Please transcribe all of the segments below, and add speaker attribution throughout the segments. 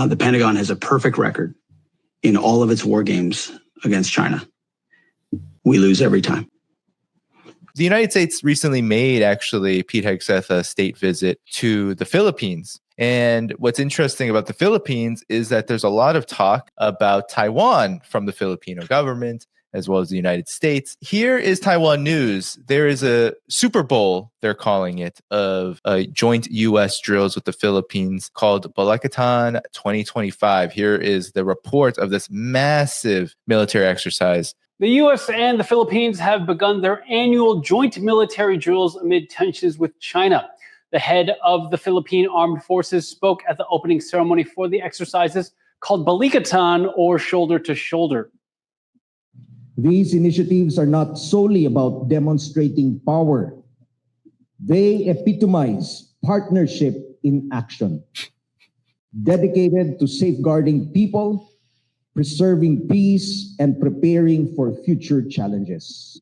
Speaker 1: the Pentagon has a perfect record in all of its war games against China. We lose every time.
Speaker 2: The United States recently made, actually, Pete Hegseth, a state visit to the Philippines. And what's interesting about the Philippines is that there's a lot of talk about Taiwan from the Filipino government, as well as the United States. Here is Taiwan news. There is a Super Bowl, they're calling it, of joint U.S. drills with the Philippines called Balikatan 2025. Here is the report of this massive military exercise.
Speaker 3: The U.S. and the Philippines have begun their annual joint military drills amid tensions with China. The head of the Philippine Armed Forces spoke at the opening ceremony for the exercises called Balikatan, or shoulder to shoulder.
Speaker 4: These initiatives are not solely about demonstrating power. They epitomize partnership in action, dedicated to safeguarding people, preserving peace, and preparing for future challenges.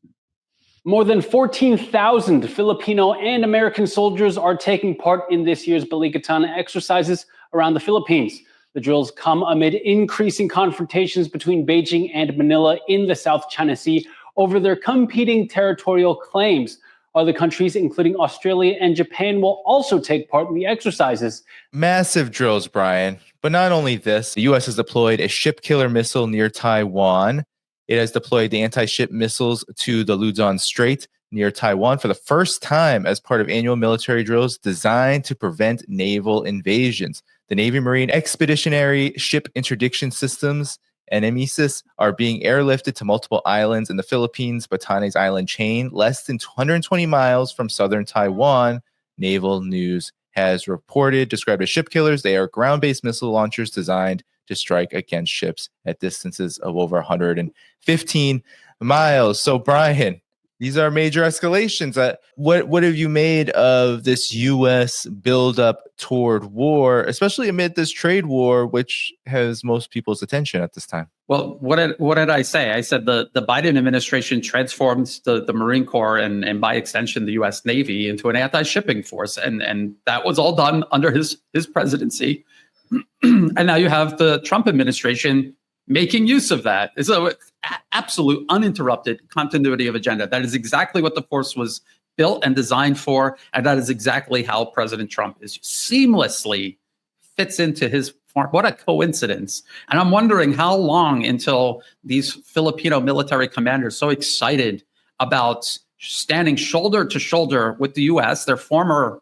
Speaker 3: More than 14,000 Filipino and American soldiers are taking part in this year's Balikatan exercises around the Philippines. The drills come amid increasing confrontations between Beijing and Manila in the South China Sea over their competing territorial claims. Other countries, including Australia and Japan, will also take part in the exercises.
Speaker 2: Massive drills, Brian. But not only this, the U.S. has deployed a ship killer missile near Taiwan. It has deployed the anti-ship missiles to the Luzon Strait near Taiwan for the first time as part of annual military drills designed to prevent naval invasions. The Navy Marine Expeditionary Ship Interdiction Systems, NMESIS, are being airlifted to multiple islands in the Philippines, Batanes Island chain, less than 220 miles from southern Taiwan. Naval News has described as ship killers. They are ground-based missile launchers designed to strike against ships at distances of over 115 miles. So, Brian, these are major escalations. What have you made of this U.S. buildup toward war, especially amid this trade war, which has most people's attention at this time?
Speaker 5: Well, what did I say? I said the Biden administration transformed the Marine Corps and by extension the U.S. Navy into an anti-shipping force, and that was all done under his presidency. And now you have the Trump administration making use of that. It's an absolute uninterrupted continuity of agenda. That is exactly what the force was built and designed for, and that is exactly how President Trump is seamlessly fits into his form. What a coincidence. And I'm wondering how long until these Filipino military commanders, so excited about standing shoulder to shoulder with the U.S., their former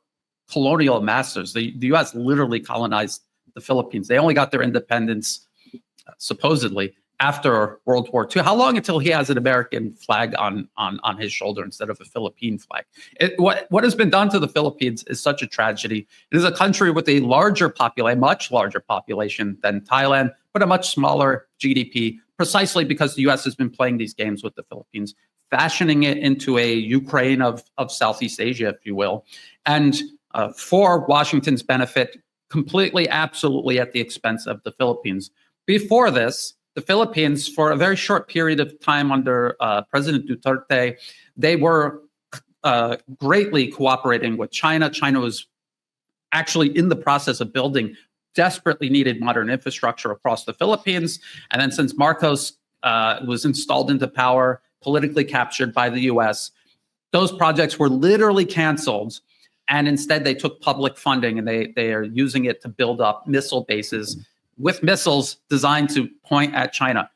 Speaker 5: colonial masters. The U.S. literally colonized the Philippines. They only got their independence supposedly after World War II. How long until he has an American flag on his shoulder instead of a Philippine flag? What has been done to the Philippines is such a tragedy. It is a country with a much larger population than Thailand, but a much smaller GDP, precisely because the U.S. has been playing these games with the Philippines, fashioning it into a Ukraine of Southeast Asia, if you will, and for Washington's benefit, completely, absolutely at the expense of the Philippines. Before this, the Philippines, for a very short period of time under President Duterte, they were greatly cooperating with China. China was actually in the process of building desperately needed modern infrastructure across the Philippines. And then since Marcos was installed into power, politically captured by the U.S., those projects were literally canceled. And instead, they took public funding and they are using it to build up missile bases with missiles designed to point at China.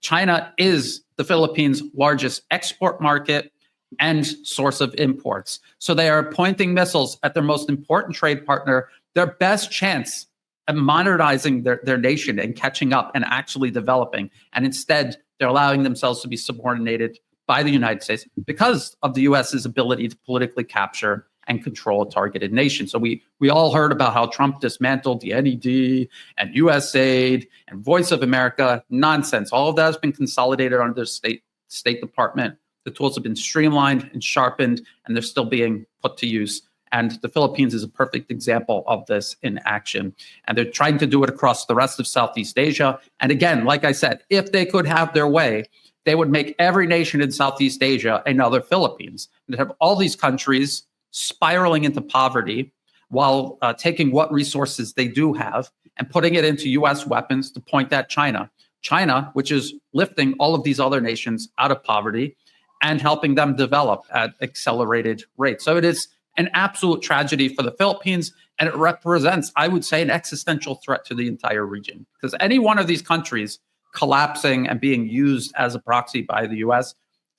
Speaker 5: China is the Philippines' largest export market and source of imports. So they are pointing missiles at their most important trade partner, their best chance at modernizing their nation and catching up and actually developing. And instead, they're allowing themselves to be subordinated by the United States because of the U.S.'s ability to politically capture and control a targeted nation. So we all heard about how Trump dismantled the NED and USAID and Voice of America. Nonsense. All of that has been consolidated under the State Department. The tools have been streamlined and sharpened, and they're still being put to use. And the Philippines is a perfect example of this in action. And they're trying to do it across the rest of Southeast Asia. And again, like I said, if they could have their way, they would make every nation in Southeast Asia another Philippines. And have all these countries spiraling into poverty while taking what resources they do have and putting it into US weapons to point at China. China, which is lifting all of these other nations out of poverty and helping them develop at accelerated rates. So it is an absolute tragedy for the Philippines, and it represents, I would say, an existential threat to the entire region. Because any one of these countries collapsing and being used as a proxy by the US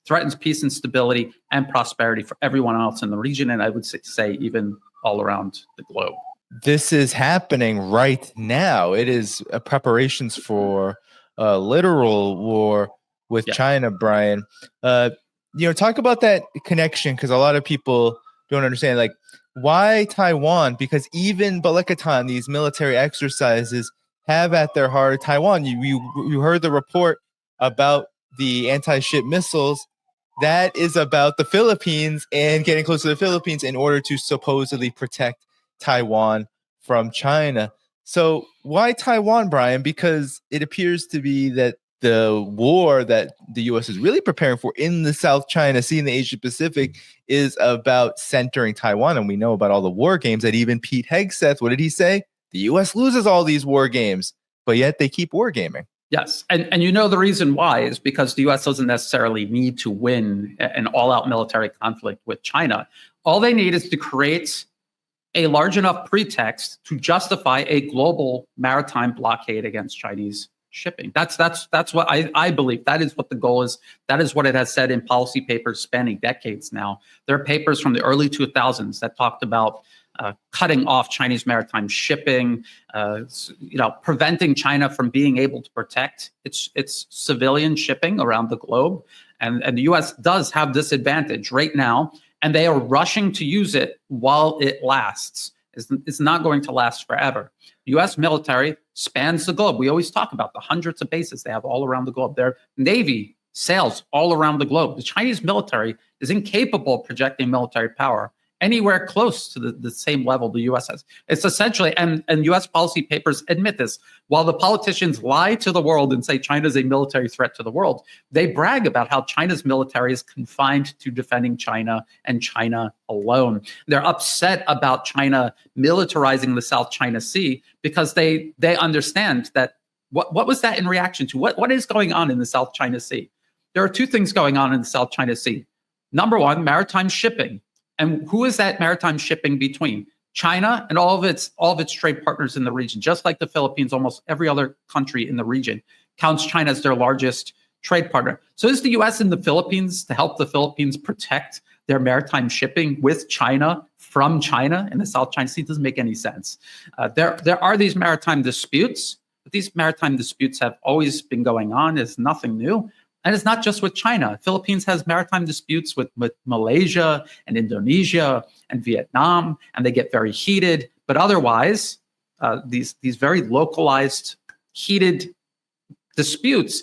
Speaker 5: threatens peace and stability and prosperity for everyone else in the region, and I would say even all around the globe.
Speaker 2: This is happening right now. It is preparations for a literal war with China, Brian. Talk about that connection, because a lot of people don't understand, like, why Taiwan? Because even Balikatan, these military exercises, have at their heart Taiwan. You heard the report about the anti-ship missiles. That is about the Philippines and getting close to the Philippines in order to supposedly protect Taiwan from China. So why Taiwan, Brian? Because it appears to be that the war that the U.S. is really preparing for in the South China Sea and the Asia Pacific is about centering Taiwan. And we know about all the war games that even Pete Hegseth, what did he say? The U.S. loses all these war games, but yet they keep wargaming.
Speaker 5: Yes. And you know the reason why is because the U.S. doesn't necessarily need to win an all-out military conflict with China. All they need is to create a large enough pretext to justify a global maritime blockade against Chinese shipping. That's what I believe. That is what the goal is. That is what it has said in policy papers spanning decades now. There are papers from the early 2000s that talked about cutting off Chinese maritime shipping, preventing China from being able to protect its civilian shipping around the globe. And the U.S. does have this advantage right now, and they are rushing to use it while it lasts. It's not going to last forever. The U.S. military spans the globe. We always talk about the hundreds of bases they have all around the globe. Their Navy sails all around the globe. The Chinese military is incapable of projecting military power anywhere close to the same level the U.S. has. It's essentially, and U.S. policy papers admit this, while the politicians lie to the world and say China is a military threat to the world, they brag about how China's military is confined to defending China and China alone. They're upset about China militarizing the South China Sea because they understand that what was that in reaction to? What is going on in the South China Sea? There are two things going on in the South China Sea. Number one, maritime shipping. And who is that maritime shipping between? China and all of its trade partners in the region. Just like the Philippines, almost every other country in the region counts China as their largest trade partner. So is the U.S. in the Philippines to help the Philippines protect their maritime shipping with China from China in the South China Sea? It doesn't make any sense. There are these maritime disputes, but these maritime disputes have always been going on. It's nothing new. And it's not just with China. Philippines has maritime disputes with Malaysia and Indonesia and Vietnam, and they get very heated. But otherwise, these very localized, heated disputes,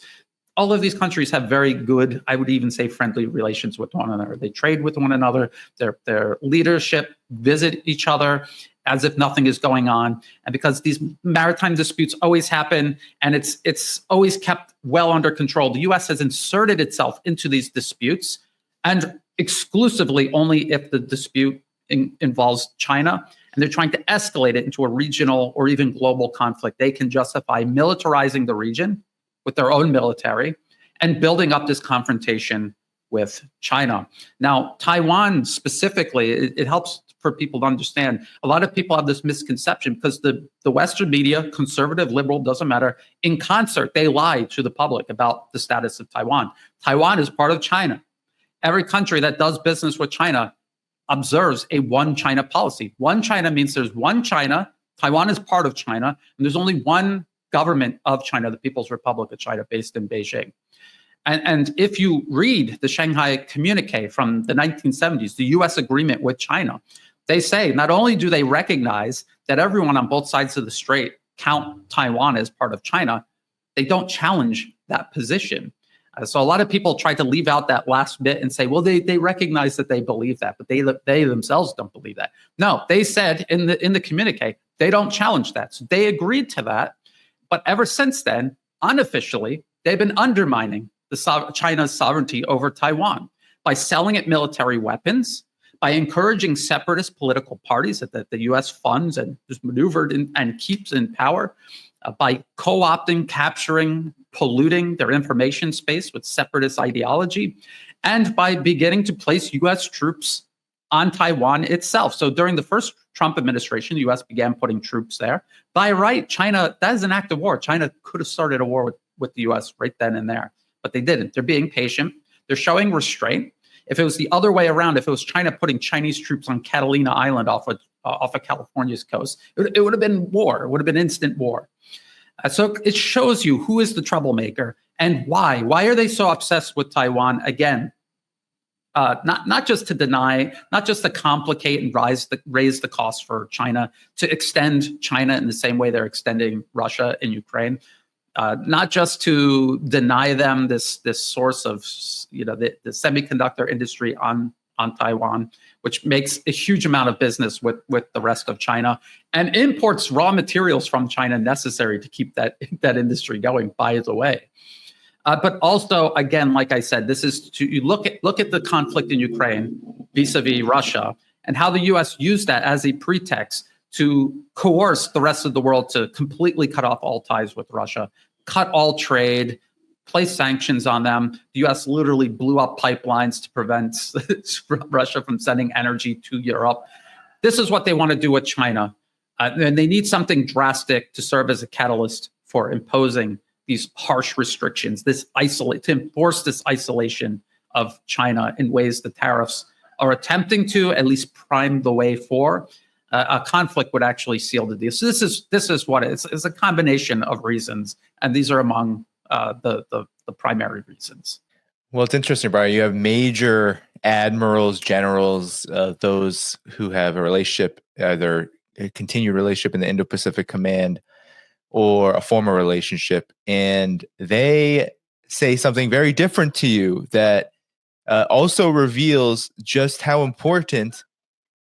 Speaker 5: all of these countries have very good, I would even say friendly relations with one another. They trade with one another. Their leadership visit each other as if nothing is going on. And because these maritime disputes always happen and it's always kept well under control, the U.S. has inserted itself into these disputes, and exclusively only if the dispute involves China, and they're trying to escalate it into a regional or even global conflict. They can justify militarizing the region with their own military and building up this confrontation with China. Now, Taiwan specifically, it helps for people to understand. A lot of people have this misconception because the Western media, conservative, liberal, doesn't matter, in concert, they lie to the public about the status of Taiwan. Taiwan is part of China. Every country that does business with China observes a one China policy. One China means there's one China, Taiwan is part of China, and there's only one government of China, the People's Republic of China, based in Beijing. And if you read the Shanghai Communique from the 1970s, the U.S. agreement with China, they say not only do they recognize that everyone on both sides of the strait count Taiwan as part of China, they don't challenge that position. So a lot of people try to leave out that last bit and say, well, they recognize that they believe that, but they themselves don't believe that. No, they said in the communique, they don't challenge that. So they agreed to that. But ever since then, unofficially, they've been undermining China's sovereignty over Taiwan by selling it military weapons, by encouraging separatist political parties that the U.S. funds and just maneuvered and keeps in power, by co-opting, capturing, polluting their information space with separatist ideology, and by beginning to place U.S. troops on Taiwan itself. So during the first Trump administration, the U.S. began putting troops there. By right, China, that is an act of war. China could have started a war with the U.S. right then and there, but they didn't. They're being patient. They're showing restraint. If it was the other way around, if it was China putting Chinese troops on Catalina Island off of California's coast, it would have been war. It would have been instant war. So it shows you who is the troublemaker and why. Why are they so obsessed with Taiwan? Again, not just to deny, not just to complicate and raise the cost for China, to extend China in the same way they're extending Russia and Ukraine, not just to deny them this source of the semiconductor industry on Taiwan, which makes a huge amount of business with the rest of China and imports raw materials from China necessary to keep that industry going, by the way. But also, again, like I said, this is to look at the conflict in Ukraine vis-a-vis Russia and how the U.S. used that as a pretext to coerce the rest of the world to completely cut off all ties with Russia, cut all trade, place sanctions on them. The U.S. literally blew up pipelines to prevent Russia from sending energy to Europe. This is what they want to do with China. And they need something drastic to serve as a catalyst for imposing these harsh restrictions, to enforce this isolation of China in ways the tariffs are attempting to at least prime the way for. A conflict would actually seal the deal. So this is what it is. It's a combination of reasons, and these are among the primary reasons.
Speaker 2: Well, it's interesting, Brian. You have major admirals, generals, those who have a relationship, either a continued relationship in the Indo-Pacific Command or a former relationship, and they say something very different to you that also reveals just how important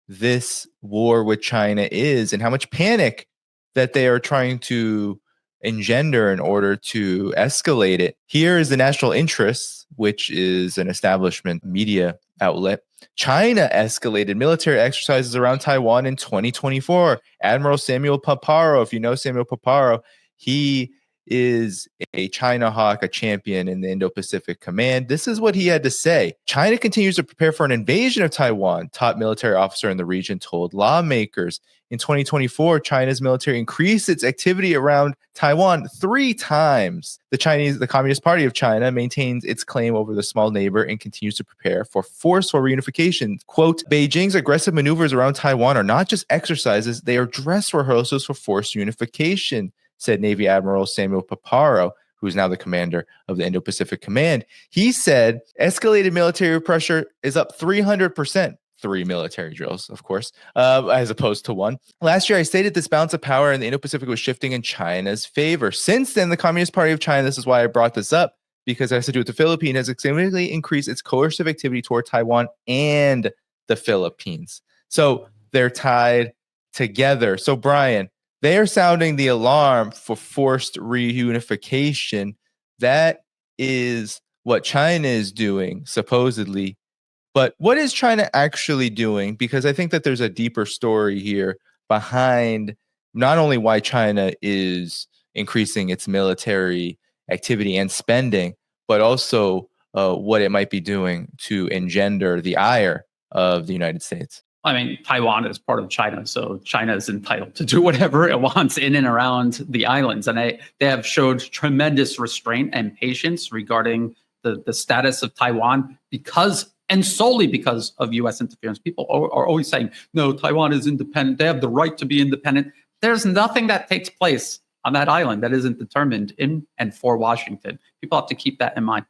Speaker 2: this war with China is and how much panic that they are trying to engender in order to escalate it. Here is the National Interest, which is an establishment media outlet. China escalated military exercises around Taiwan in 2024. Admiral Samuel Paparo, if you know Samuel Paparo, he is a China hawk, a champion in the Indo-Pacific Command. This is what he had to say. China continues to prepare for an invasion of Taiwan, top military officer in the region told lawmakers. In 2024, China's military increased its activity around Taiwan 3 times. The Communist Party of China maintains its claim over the small neighbor and continues to prepare for forceful reunification. Quote, Beijing's aggressive maneuvers around Taiwan are not just exercises, they are dress rehearsals for forced unification, said Navy Admiral Samuel Paparo, who is now the commander of the Indo-Pacific Command. He said escalated military pressure is up 300%. 3 military drills, of course, as opposed to 1. Last year, I stated this balance of power in the Indo-Pacific was shifting in China's favor. Since then, the Communist Party of China, this is why I brought this up, because it has to do with the Philippines, has significantly increased its coercive activity toward Taiwan and the Philippines. So they're tied together. So, Brian, they are sounding the alarm for forced reunification. That is what China is doing, supposedly. But what is China actually doing? Because I think that there's a deeper story here behind not only why China is increasing its military activity and spending, but also what it might be doing to engender the ire of the United States.
Speaker 5: I mean, Taiwan is part of China, so China is entitled to do whatever it wants in and around the islands. And they have showed tremendous restraint and patience regarding the status of Taiwan and solely because of U.S. interference. People are always saying, no, Taiwan is independent. They have the right to be independent. There's nothing that takes place on that island that isn't determined in and for Washington. People have to keep that in mind.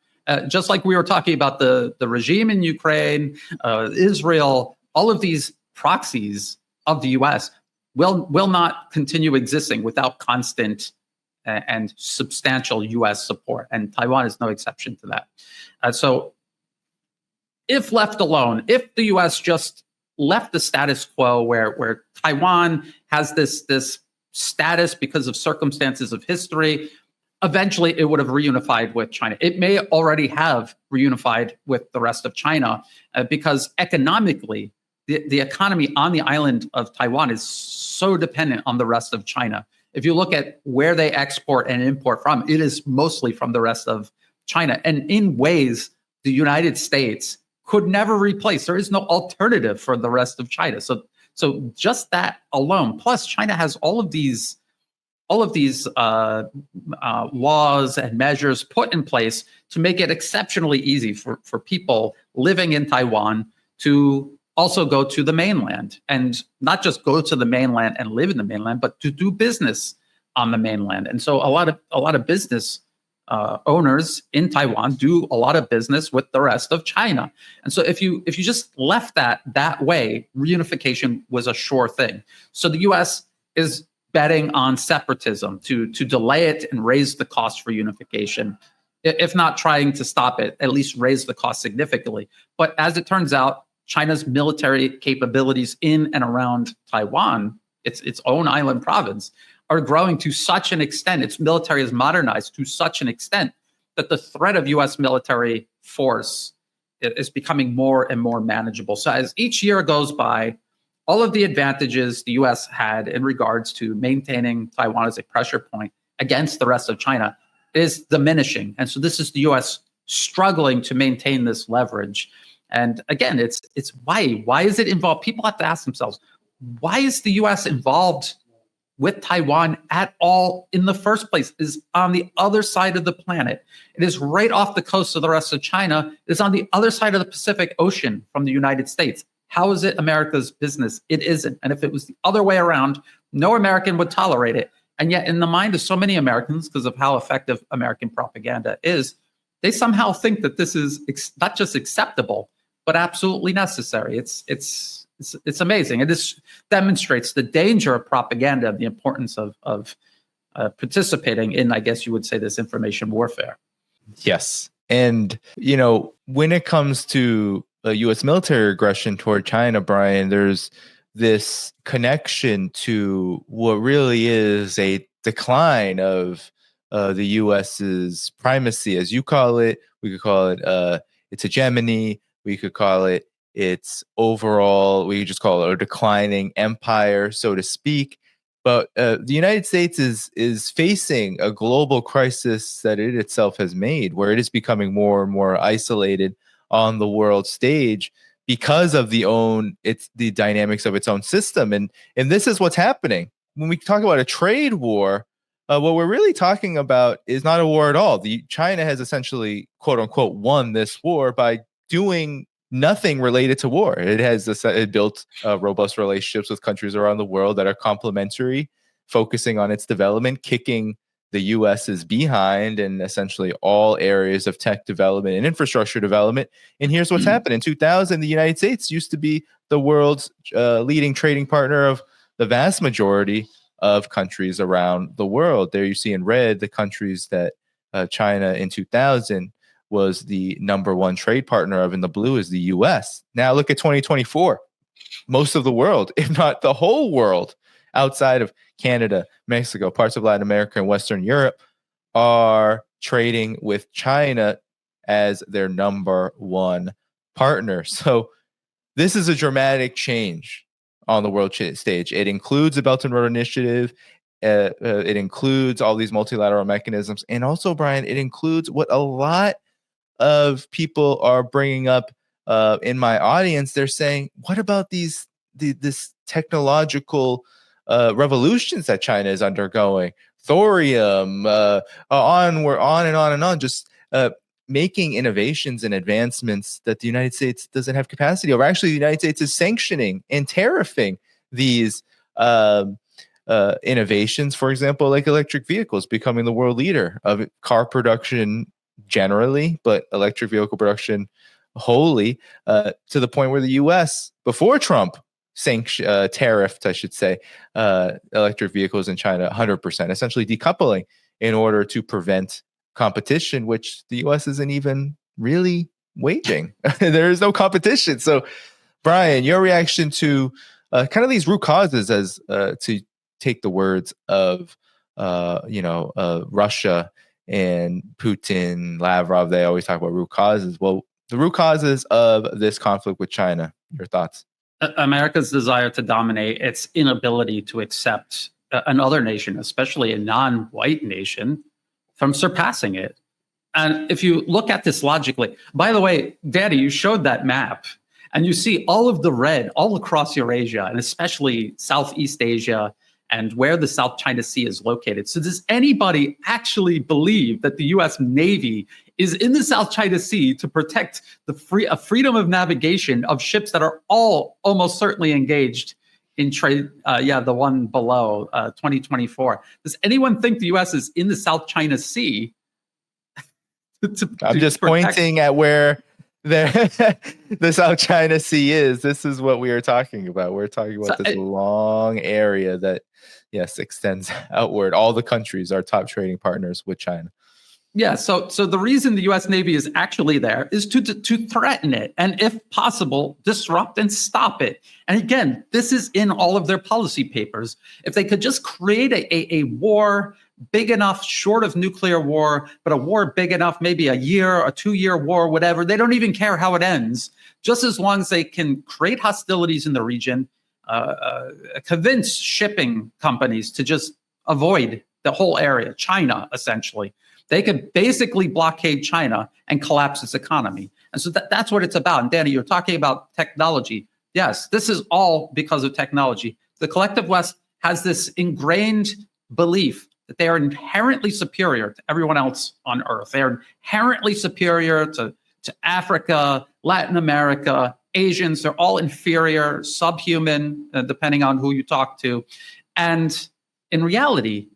Speaker 5: Just like we were talking about the regime in Ukraine, Israel, all of these proxies of the U.S. will not continue existing without constant and substantial U.S. support. And Taiwan is no exception to that. So if left alone, if the U.S. just left the status quo where Taiwan has this status because of circumstances of history, eventually it would have reunified with China. It may already have reunified with the rest of China because economically, the economy on the island of Taiwan is so dependent on the rest of China. If you look at where they export and import from, it is mostly from the rest of China. And in ways the United States could never replace. There is no alternative for the rest of China. So just that alone, plus China has all of these laws and measures put in place to make it exceptionally easy for people living in Taiwan to also go to the mainland, and not just go to the mainland and live in the mainland, but to do business on the mainland. And so a lot of business owners in Taiwan do a lot of business with the rest of China. And so if you just left that way, reunification was a sure thing. So the U.S. is betting on separatism to delay it and raise the cost for unification, if not trying to stop it, at least raise the cost significantly. But as it turns out, China's military capabilities in and around Taiwan, its own island province, are growing to such an extent, its military is modernized to such an extent that the threat of U.S. military force is becoming more and more manageable. So as each year goes by, all of the advantages the U.S. had in regards to maintaining Taiwan as a pressure point against the rest of China is diminishing. And so this is the U.S. struggling to maintain this leverage. And again, it's why? Why is it involved? People have to ask themselves, why is the U.S. involved with Taiwan at all in the first place? It is on the other side of the planet. It is right off the coast of the rest of China. It is on the other side of the Pacific Ocean from the United States. How is it America's business? It isn't. And if it was the other way around, no American would tolerate it. And yet in the mind of so many Americans, because of how effective American propaganda is, they somehow think that this is not just acceptable, but absolutely necessary. It's amazing. And this demonstrates the danger of propaganda and the importance of participating in, I guess you would say, this information warfare.
Speaker 2: Yes. And, you know, when it comes to U.S. military aggression toward China, Brian, there's this connection to what really is a decline of the U.S.'s primacy, as you call it. We could call it its hegemony. We could call it its overall, we could just call it a declining empire, so to speak. But the United States is facing a global crisis that it itself has made, where it is becoming more and more isolated on the world stage because of the dynamics of its own system. And this is what's happening. When we talk about a trade war, what we're really talking about is not a war at all. China has essentially, quote unquote, won this war by doing nothing related to war. It built robust relationships with countries around the world that are complementary, focusing on its development, kicking the U.S.'s behind in essentially all areas of tech development and infrastructure development. And here's what's happened. In 2000, the United States used to be the world's leading trading partner of the vast majority of countries around the world. There you see in red the countries that China in 2000 was the number one trade partner of, and the blue is the U.S. Now look at 2024. Most of the world, if not the whole world, outside of Canada, Mexico, parts of Latin America, and Western Europe, are trading with China as their number one partner. So this is a dramatic change on the world stage. It includes the Belt and Road Initiative. It includes all these multilateral mechanisms. And also, Brian, it includes what a lot of people are bringing up in my audience. They're saying, what about this technological revolutions that China is undergoing? Thorium, we're on and on and on, just making innovations and advancements that the United States doesn't have capacity over. Actually, the United States is sanctioning and tariffing these innovations. For example, like electric vehicles, becoming the world leader of car production generally, but electric vehicle production wholly, to the point where the U.S. before Trump tariffed, I should say, electric vehicles in China 100%, essentially decoupling in order to prevent competition, which the U.S. isn't even really waging. There is no competition. So, Brian, your reaction to kind of these root causes, as to take the words of Russia and Putin, Lavrov, they always talk about root causes. Well, the root causes of this conflict with China, your thoughts?
Speaker 5: America's desire to dominate, its inability to accept another nation, especially a non-white nation, from surpassing it. And if you look at this logically, by the way, Daddy, you showed that map, and you see all of the red all across Eurasia, and especially Southeast Asia, and where the South China Sea is located. So does anybody actually believe that the U.S. Navy is in the South China Sea to protect the freedom of navigation of ships that are all almost certainly engaged in trade? The one below, 2024. Does anyone think the U.S. is in the South China Sea?
Speaker 2: I'm just pointing at where the South China Sea is. This is what we are talking about. We're talking about this long area that, yes, extends outward. All the countries are top trading partners with China.
Speaker 5: Yeah, so the reason the U.S. Navy is actually there is to threaten it, and if possible, disrupt and stop it. And again, this is in all of their policy papers. If they could just create a war big enough, short of nuclear war, but a war big enough, maybe a year, a 2-year war, whatever, they don't even care how it ends, just as long as they can create hostilities in the region, convince shipping companies to just avoid the whole area, China, essentially. They could basically blockade China and collapse its economy. And so that's what it's about. And Danny, you're talking about technology. Yes, this is all because of technology. The collective West has this ingrained belief that they are inherently superior to everyone else on Earth. They are inherently superior to Africa, Latin America, Asians. They're all inferior, subhuman, depending on who you talk to. And in reality,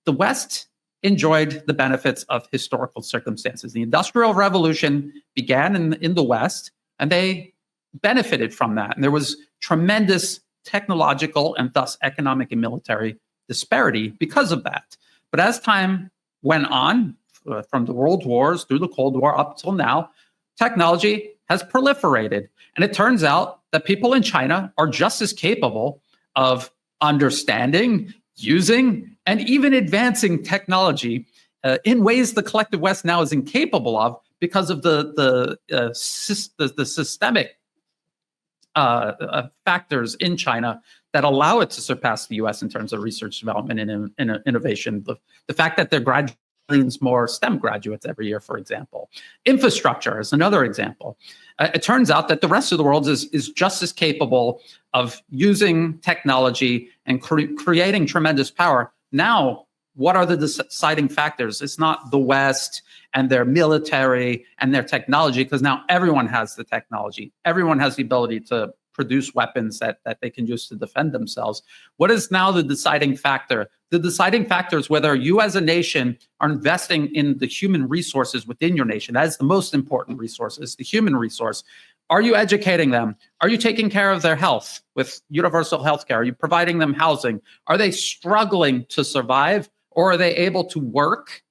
Speaker 5: the West enjoyed the benefits of historical circumstances. The Industrial Revolution began in the West, and they benefited from that. And there was tremendous technological and thus economic and military disparity because of that. But as time went on, from the World Wars through the Cold War up till now, technology has proliferated. And it turns out that people in China are just as capable of understanding, using, and even advancing technology in ways the collective West now is incapable of because of the systemic factors in China that allow it to surpass the U.S. in terms of research, development, and innovation. The fact that they're graduating more STEM graduates every year, for example. Infrastructure is another example. It turns out that the rest of the world is just as capable of using technology and creating tremendous power. Now, what are the deciding factors? It's not the West and their military and their technology, because now everyone has the technology. Everyone has the ability to produce weapons that they can use to defend themselves. What is now the deciding factor? The deciding factor is whether you as a nation are investing in the human resources within your nation. That is the most important resource, is the human resource. Are you educating them? Are you taking care of their health with universal health care? Are you providing them housing? Are they struggling to survive, or are they able to work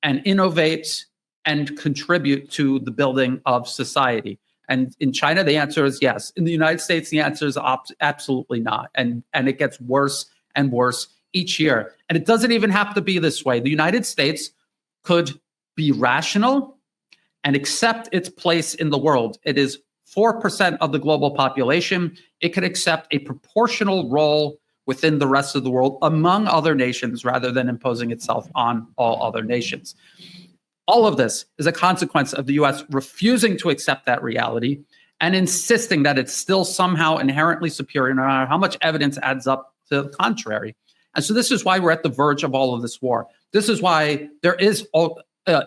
Speaker 5: and innovate and contribute to the building of society? And in China, the answer is yes. In the United States, the answer is absolutely not. And it gets worse and worse each year. And it doesn't even have to be this way. The United States could be rational and accept its place in the world. It is 4% of the global population. It could accept a proportional role within the rest of the world among other nations rather than imposing itself on all other nations. All of this is a consequence of the U.S. refusing to accept that reality and insisting that it's still somehow inherently superior, no matter how much evidence adds up to the contrary. And so this is why we're at the verge of all of this war. This is why there is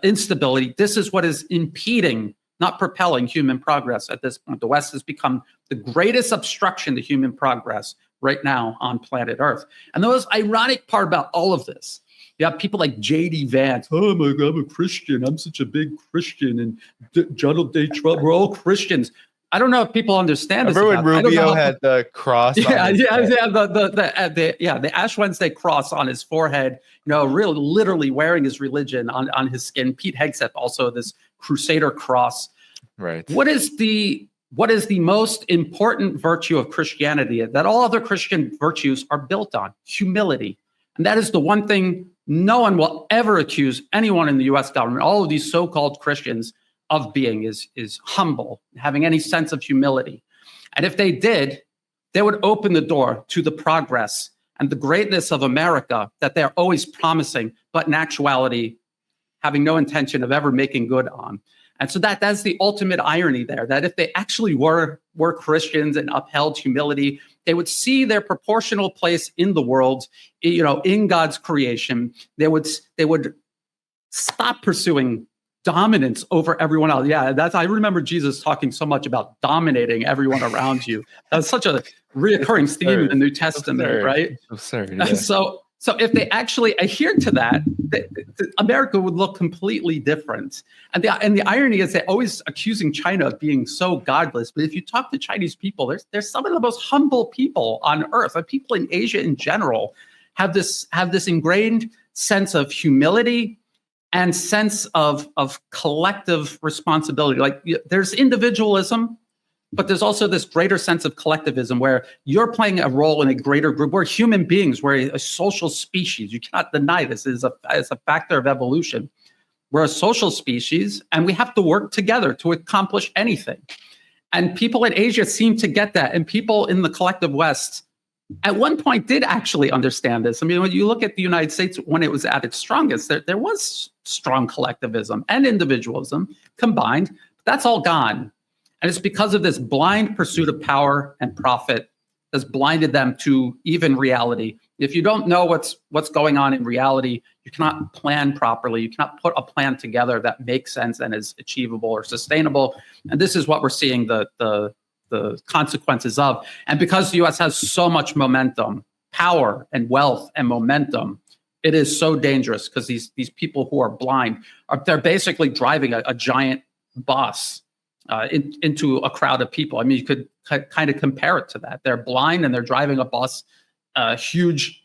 Speaker 5: instability. This is what is impeding, not propelling, human progress at this point. The West has become the greatest obstruction to human progress right now on planet Earth. And the most ironic part about all of this, you have people like J.D. Vance. Oh my God, I'm a Christian. I'm such a big Christian. And Donald J. Trump, we're all Christians. I don't know if people understand this.
Speaker 2: Remember when Rubio had the cross?
Speaker 5: The Ash Wednesday cross on his forehead, really literally wearing his religion on his skin. Pete Hegseth also this Crusader cross.
Speaker 2: Right.
Speaker 5: What is the most important virtue of Christianity that all other Christian virtues are built on? Humility. And that is the one thing no one will ever accuse anyone in the U.S. government, all of these so-called Christians, of being is humble, having any sense of humility. And if they did, they would open the door to the progress and the greatness of America that they're always promising, but in actuality, having no intention of ever making good on. And so that's the ultimate irony there, that if they actually were Christians and upheld humility, they would see their proportional place in the world, in God's creation. They would stop pursuing dominance over everyone else. Yeah, I remember Jesus talking so much about dominating everyone around you. That's such a reoccurring theme in the New Testament, right?
Speaker 2: Absurd. Yeah.
Speaker 5: So if they actually adhered to that, America would look completely different. And the irony is they're always accusing China of being so godless. But if you talk to Chinese people, they're some of the most humble people on earth. And people in Asia in general have this ingrained sense of humility and sense of collective responsibility. Like there's individualism, but there's also this greater sense of collectivism where you're playing a role in a greater group. We're human beings. We're a social species. You cannot deny this as a factor of evolution. We're a social species, and we have to work together to accomplish anything. And people in Asia seem to get that, and people in the collective West at one point did actually understand this. I mean, when you look at the United States when it was at its strongest, there was strong collectivism and individualism combined. But that's all gone. And it's because of this blind pursuit of power and profit that's blinded them to even reality. If you don't know what's going on in reality, you cannot plan properly. You cannot put a plan together that makes sense and is achievable or sustainable. And this is what we're seeing the consequences of. And because the U.S. has so much momentum, power and wealth and momentum, it is so dangerous because these people who are blind they're basically driving a giant bus into a crowd of people. I mean, you could kind of compare it to that. They're blind and they're driving a bus, a huge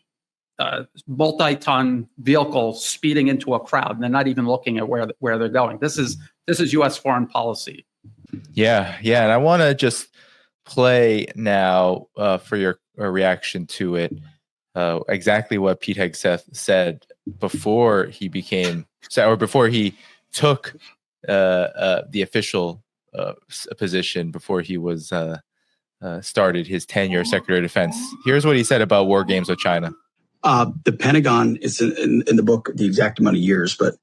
Speaker 5: multi-ton vehicle speeding into a crowd, and they're not even looking at where they're going. This is U.S. foreign policy. Yeah.
Speaker 2: And I want to just play now for your reaction to it. Exactly what Pete Hegseth said before he took the official position, before he was started his tenure as Secretary of Defense. Here's what he said about war games with China.
Speaker 1: The Pentagon is in the book, the exact amount of years, but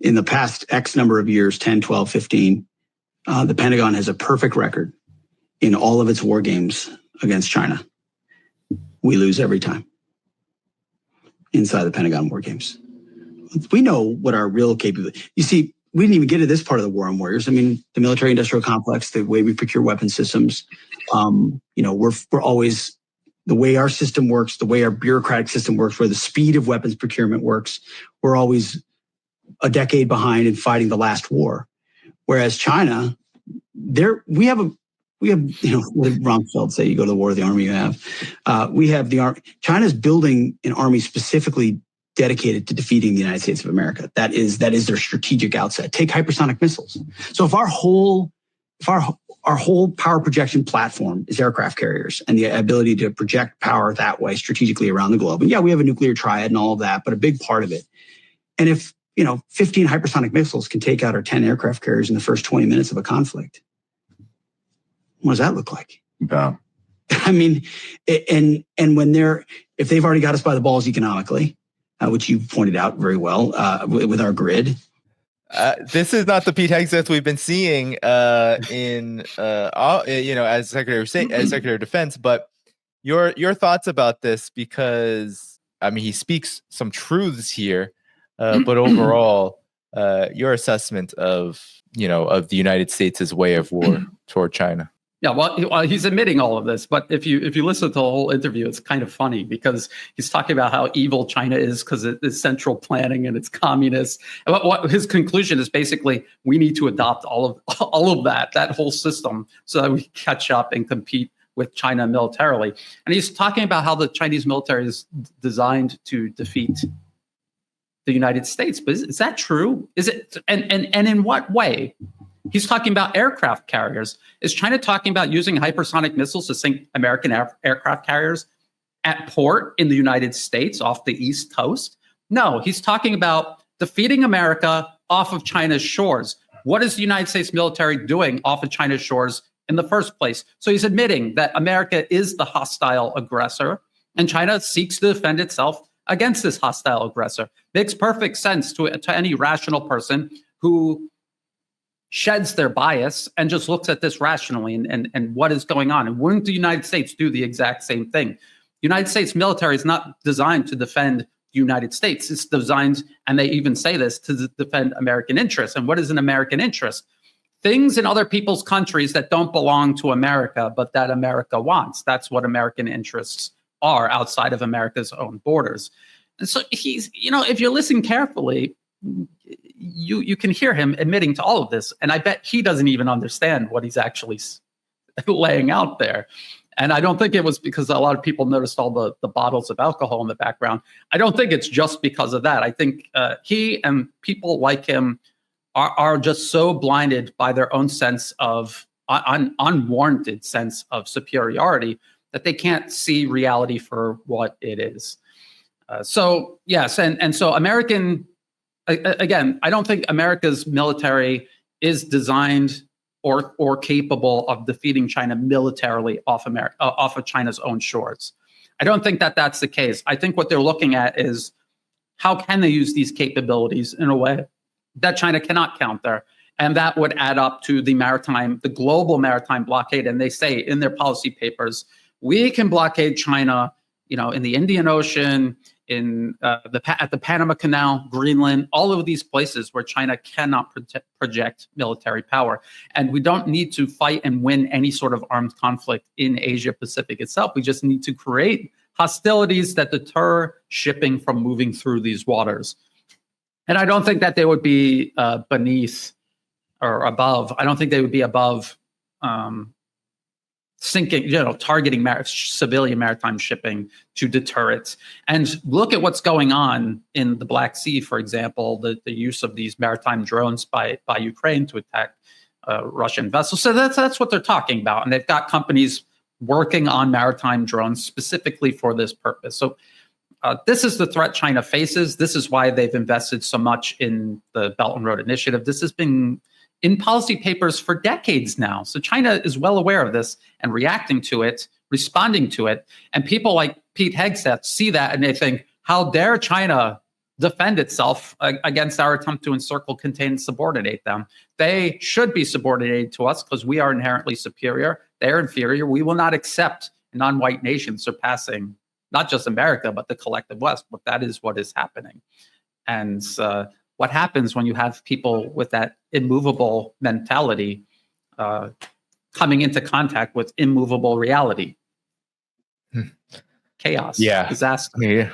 Speaker 1: in the past X number of years, 10, 12, 15, the Pentagon has a perfect record in all of its war games against China. We lose every time inside the Pentagon war games. We know what our real capability. You see, we didn't even get to this part of the war on warriors. I mean, the military-industrial complex, the way we procure weapon systems. We're always, the way our system works, the way our bureaucratic system works, where the speed of weapons procurement works, we're always a decade behind in fighting the last war. Whereas China, we have what did Rumsfeld say? You go to the war of the army you have. We have the army. China's building an army specifically dedicated to defeating the United States of America. That is their strategic outset. Take hypersonic missiles. So if our whole power projection platform is aircraft carriers and the ability to project power that way strategically around the globe. And yeah, we have a nuclear triad and all of that, but a big part of it. And if 15 hypersonic missiles can take out our 10 aircraft carriers in the first 20 minutes of a conflict, what does that look like?
Speaker 6: Yeah.
Speaker 1: I mean, and if they've already got us by the balls economically, which you pointed out very well with our grid.
Speaker 2: This is not the Pete Hegseth we've been seeing as Secretary of State, as Secretary of Defense. But your thoughts about this, because I mean he speaks some truths here, but overall, your assessment of the United States' way of war toward China.
Speaker 5: Yeah, well, he's admitting all of this, but if you listen to the whole interview, it's kind of funny because he's talking about how evil China is because it's central planning and it's communist. And what his conclusion is basically we need to adopt all of that whole system so that we catch up and compete with China militarily. And he's talking about how the Chinese military is designed to defeat the United States. But is that true? Is it? And in what way? He's talking about aircraft carriers. Is China talking about using hypersonic missiles to sink American aircraft carriers at port in the United States off the East Coast? No, he's talking about defeating America off of China's shores. What is the United States military doing off of China's shores in the first place. So he's admitting that America is the hostile aggressor, and China seeks to defend itself against this hostile aggressor. Makes perfect sense to any rational person who sheds their bias and just looks at this rationally and what is going on. And wouldn't the United States do the exact same thing? United States military is not designed to defend the United States. It's designed, and they even say this, to defend American interests. And what is an American interest? Things in other people's countries that don't belong to America, but that America wants. That's what American interests are outside of America's own borders. And so he's, if you listen carefully, you can hear him admitting to all of this. And I bet he doesn't even understand what he's actually laying out there. And I don't think it was because a lot of people noticed all the bottles of alcohol in the background. I don't think it's just because of that. I think he and people like him are just so blinded by their own sense of unwarranted sense of superiority that they can't see reality for what it is. So yes, and so American, again, I don't think America's military is designed or capable of defeating China militarily off of China's own shores. I don't think that that's the case. I think what they're looking at is how can they use these capabilities in a way that China cannot counter, and that would add up to the global maritime blockade. And they say in their policy papers, we can blockade China, in the Indian Ocean, at the Panama Canal, Greenland, all of these places where China cannot project military power. And we don't need to fight and win any sort of armed conflict in Asia Pacific itself. We just need to create hostilities that deter shipping from moving through these waters. And I don't think that they would be beneath or above. I don't think they would be above targeting civilian maritime shipping to deter it. And look at what's going on in the Black Sea, for example, the use of these maritime drones by Ukraine to attack Russian vessels. So that's what they're talking about. And they've got companies working on maritime drones specifically for this purpose. So this is the threat China faces. This is why they've invested so much in the Belt and Road Initiative. This has been in policy papers for decades now. So China is well aware of this and reacting to it, responding to it. And people like Pete Hegseth see that and they think, how dare China defend itself against our attempt to encircle, contain, and subordinate them? They should be subordinated to us because we are inherently superior. They're inferior. We will not accept a non-white nation surpassing not just America, but the collective West. But that is what is happening. And what happens when you have people with that immovable mentality coming into contact with immovable reality? Chaos, disaster.
Speaker 2: Yeah.